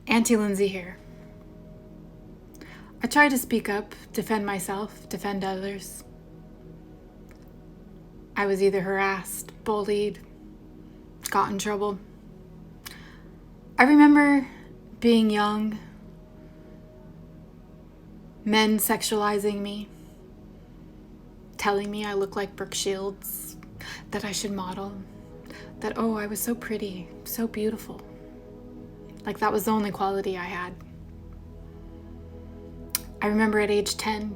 Auntie Lindsay here. I try to speak up, defend myself, defend others. I was either harassed, bullied, got in trouble. I remember being young, men sexualizing me, telling me I look like Brooke Shields, that I should model, that, I was so pretty, so beautiful. Like that was the only quality I had. I remember at age 10,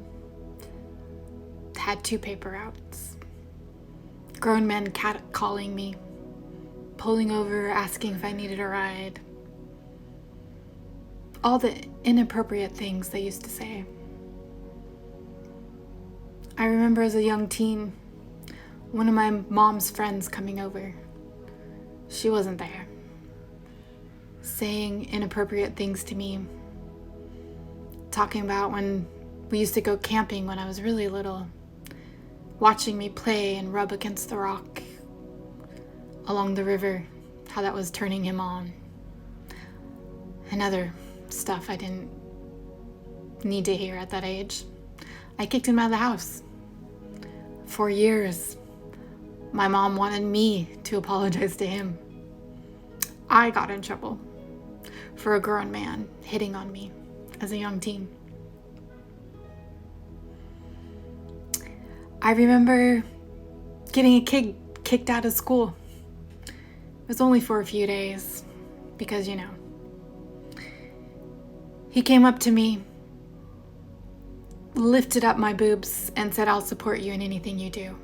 had 2 paper outs. Grown men catcalling me, pulling over, asking if I needed a ride. All the inappropriate things they used to say. I remember as a young teen, one of my mom's friends coming over. She wasn't there. Saying inappropriate things to me. Talking about when we used to go camping when I was really little. Watching me play and rub against the rock along the river. How that was turning him on. And other stuff I didn't need to hear at that age. I kicked him out of the house. For years, my mom wanted me to apologize to him. I got in trouble for a grown man hitting on me as a young teen. I remember getting a kid kicked out of school. It was only for a few days because, he came up to me, lifted up my boobs, and said, "I'll support you in anything you do."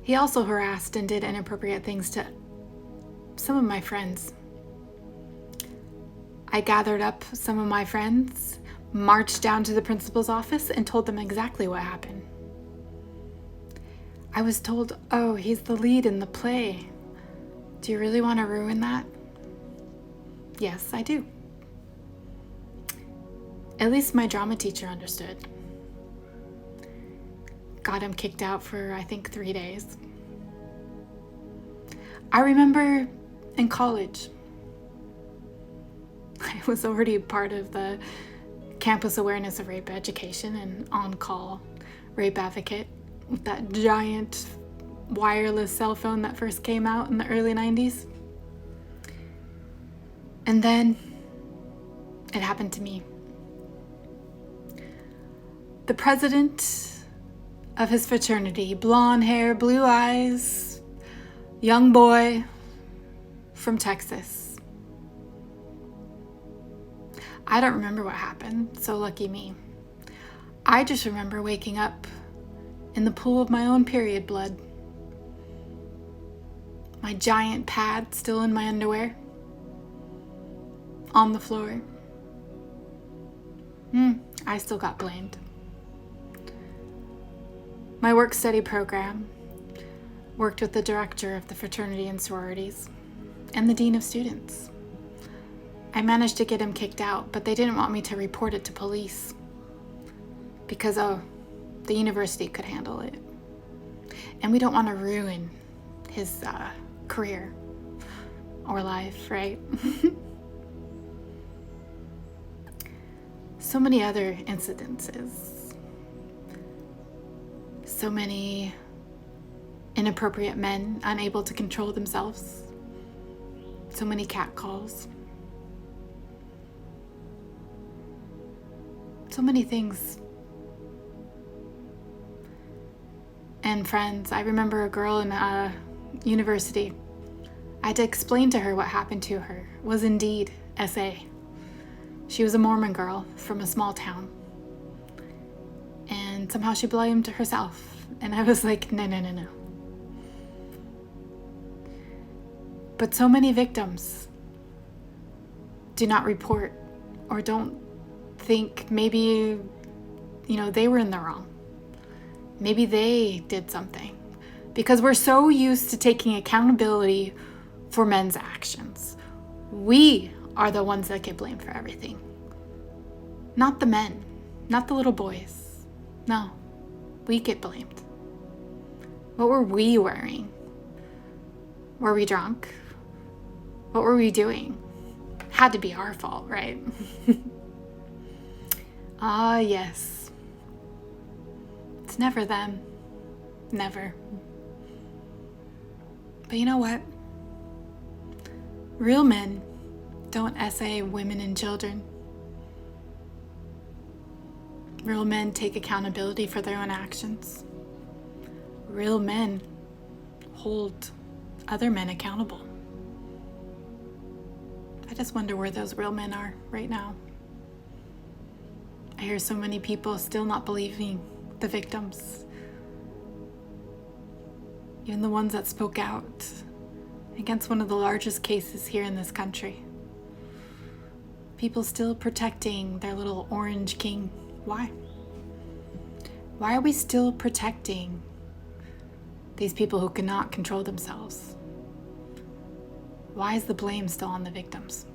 He also harassed and did inappropriate things to some of my friends. I gathered up some of my friends, marched down to the principal's office, and told them exactly what happened. I was told, he's the lead in the play. Do you really want to ruin that? Yes, I do. At least my drama teacher understood. Got him kicked out for, I think, 3 days. I remember in college, I was already part of the campus awareness of rape education and on-call rape advocate with that giant wireless cell phone that first came out in the early 90s. And then it happened to me. The president of his fraternity, blonde hair, blue eyes, young boy from Texas. I don't remember what happened, so lucky me. I just remember waking up in the pool of my own period blood. My giant pad still in my underwear. On the floor. I still got blamed. My work-study program worked with the director of the fraternity and sororities and the dean of students. I managed to get him kicked out, but they didn't want me to report it to police because, the university could handle it. And we don't want to ruin his career or life, right? So many other incidences. So many inappropriate men unable to control themselves. So many catcalls. So many things. And friends, I remember a girl in university. I had to explain to her what happened to her was indeed SA. She was a Mormon girl from a small town. And somehow she blamed herself. And I was like, no. But so many victims do not report or don't think maybe, they were in the wrong. Maybe they did something. Because we're so used to taking accountability for men's actions. We are the ones that get blamed for everything. Not the men, not the little boys. No, we get blamed. What were we wearing? Were we drunk? What were we doing? had to be our fault, right? Ah, yes. It's never them. Never. But you know what? Real men don't essay women and children. Real men take accountability for their own actions. Real men hold other men accountable. I just wonder where those real men are right now. I hear so many people still not believing the victims, even the ones that spoke out against one of the largest cases here in this country. People still protecting their little orange king. Why? Why are we still protecting these people who cannot control themselves? Why is the blame still on the victims?